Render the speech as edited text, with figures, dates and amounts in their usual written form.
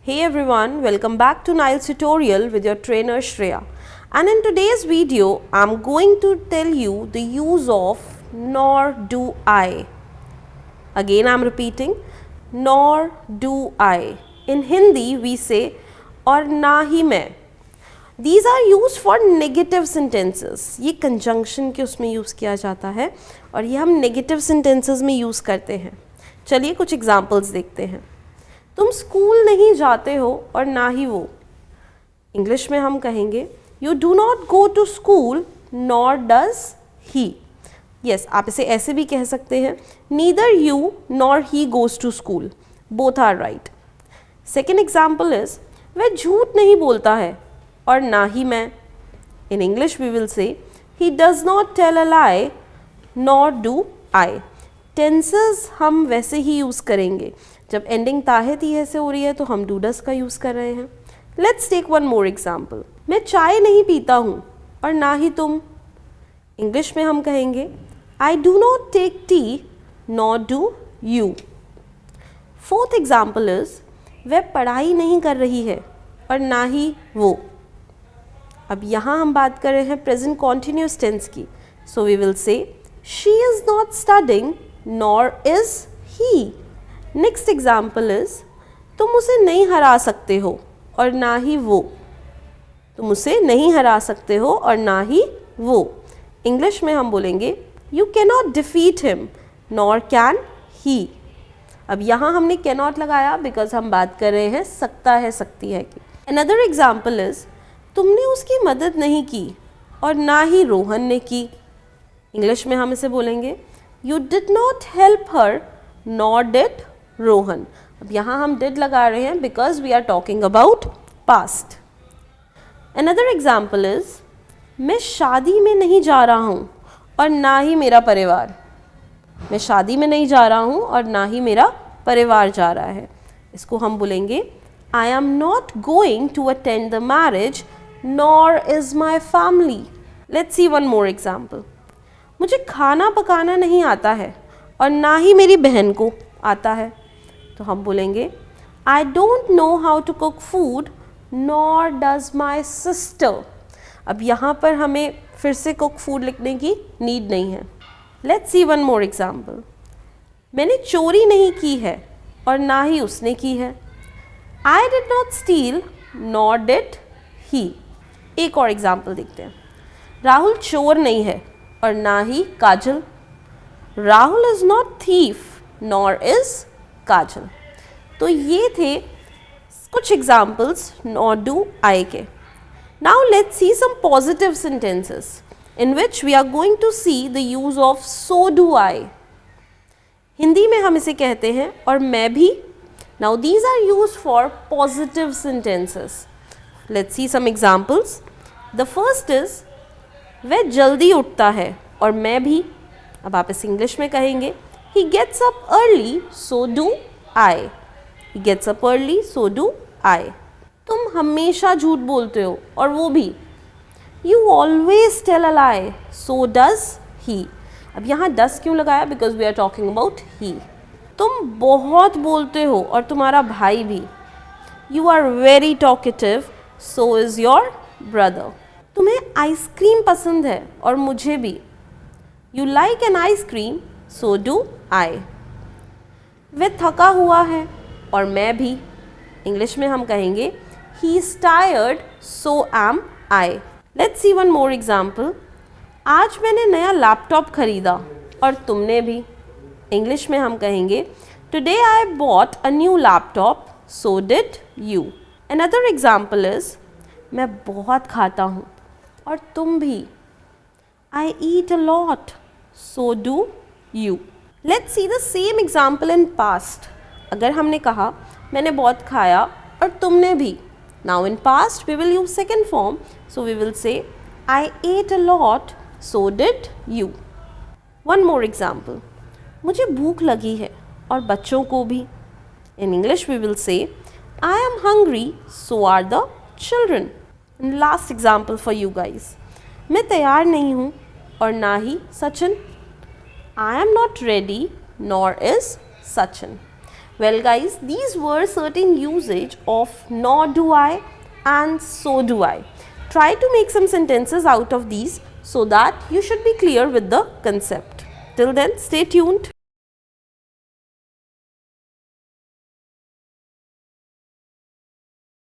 Hey everyone, welcome back to Nile's tutorial with your trainer Shreya. And in today's video, I'm going to tell you the use of nor do I. Again I'm repeating, nor do I. In Hindi we say और ना ही मैं. These are used for negative sentences. ये conjunction के उसमें use किया जाता है और ये हम negative sentences में यूज़ करते हैं. चलिए कुछ examples देखते हैं. तुम स्कूल नहीं जाते हो और ना ही वो. इंग्लिश में हम कहेंगे you do not go to school nor does he. Yes, आप इसे ऐसे भी कह सकते हैं, neither you nor he goes to school, both are right. Second example is वह झूठ नहीं बोलता है और ना ही मैं. In English we will say he does not tell a lie nor do I. Tenses हम वैसे ही यूज़ करेंगे. जब एंडिंग ताहे तीहे से हो रही है तो हम डू डज का यूज़ कर रहे हैं. Let's take one more example. मैं चाय नहीं पीता हूँ और ना ही तुम. इंग्लिश में हम कहेंगे I do not take tea nor do you. Fourth example is वह पढ़ाई नहीं कर रही है और ना ही वो. अब यहाँ हम बात कर रहे हैं प्रेजेंट कॉन्टिन्यूस टेंस की. So we will say she is not studying nor is he. Next example is तुम उसे नहीं हरा सकते हो और ना ही वो. तुम उसे नहीं हरा सकते हो और ना ही वो. इंग्लिश में हम बोलेंगे you cannot defeat him nor can he. अब यहाँ हमने कैनॉट लगाया बिकॉज हम बात कर रहे हैं सकता है सकती है की. अनदर एग्जाम्पल इज तुमने उसकी मदद नहीं की और ना ही रोहन ने की. इंग्लिश में हम इसे बोलेंगे you did not help her nor did Rohan. अब यहाँ हम डिड लगा रहे हैं because we are talking about past. Another example is मैं शादी में नहीं जा रहा हूँ और ना ही मेरा परिवार. मैं शादी में नहीं जा रहा हूँ और ना ही मेरा परिवार जा रहा है. इसको हम बोलेंगे I am not going to attend the marriage nor is my family. Let's see one more example. मुझे खाना पकाना नहीं आता है और ना ही मेरी बहन को आता है. तो हम बोलेंगे I don't know how to cook food nor does my sister. अब यहाँ पर हमें फिर से कुक फूड लिखने की नीड नहीं है. Let's see one more example. मैंने चोरी नहीं की है और ना ही उसने की है. I did not steel nor did he. एक और एग्जाम्पल देखते हैं. राहुल चोर नहीं है और ना ही Kajal. Rahul is not thief nor is Kajal. तो ये थे कुछ एग्जाम्पल्स नॉर डू आई के. Now let's see some positive sentences in which we are going to see the use of so do I. Hindi में हम इसे कहते हैं और मैं भी. Now these are use for positive sentences. Let's see some examples. The first is वह जल्दी उठता है और मैं भी. अब आप इस इंग्लिश में कहेंगे he gets up early so do I. he gets up early so do I. तुम हमेशा झूठ बोलते हो और वो भी. you always tell a lie so does he. अब यहाँ does क्यों लगाया? because we are talking about he. तुम बहुत बोलते हो और तुम्हारा भाई भी. you are very talkative so is your brother. तुम्हें आइसक्रीम पसंद है और मुझे भी. you like an ice cream so do I. वह थका हुआ है और मैं भी. इंग्लिश में हम कहेंगे he is tired so am I. Let's see one more example. आज मैंने नया लैपटॉप खरीदा और तुमने भी. इंग्लिश में हम कहेंगे today I bought a new laptop so did you. Another example is मैं बहुत खाता हूँ और तुम भी. I eat a lot so do you. Let's see the same example in past. अगर हमने कहा मैंने बहुत खाया और तुमने भी. Now in past we will use second form. So we will say I ate a lot so did you. One more example. मुझे भूख लगी है और बच्चों को भी. In English we will say I am hungry so are the children. And last example for you guys. मैं तैयार नहीं हूँ और ना ही Sachin. I am not ready nor is Sachin. Well guys, these were certain usage of nor do I and so do I. Try to make some sentences out of these so that you should be clear with the concept. Till then, stay tuned.